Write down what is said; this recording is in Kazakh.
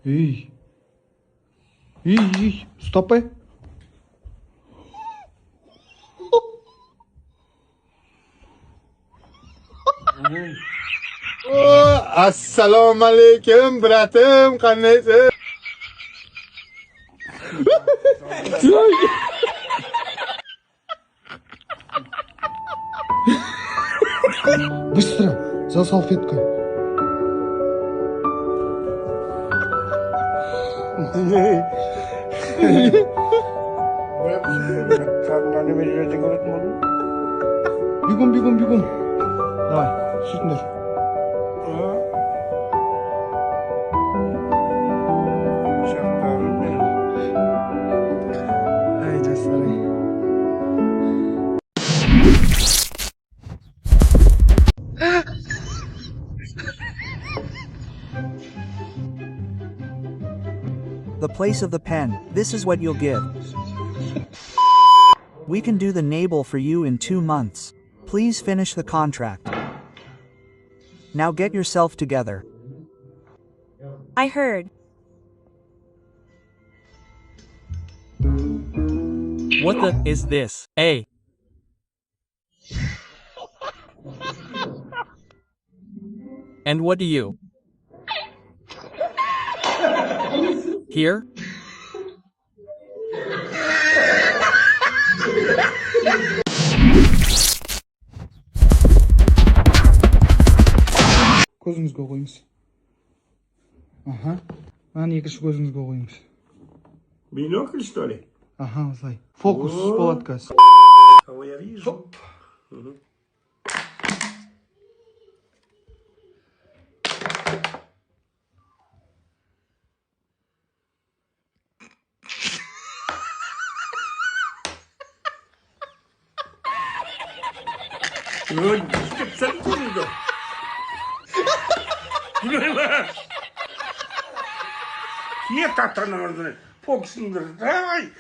Ей, ұстапай. Assalomu alaykum, bratim, qandaysiz? Быстро, за салфеткой. Бегом. Давай, сүтіндер. Ай, жасарай. The place of the pen, this is what you'll give. We can do the navel for you in 2 months. Please finish the contract. Now get yourself together. I heard. What the is this? A. And what do you? Here? Көзіңізге қойыңыз. Аха. Аны екінші көзіңізге қойыңыз. Бинокль, что ли? Аха, осылай. Фокус болады қазір. Кого я вижу? Ой, специально. Кие таттан ордын. Фокусыңды. Давай.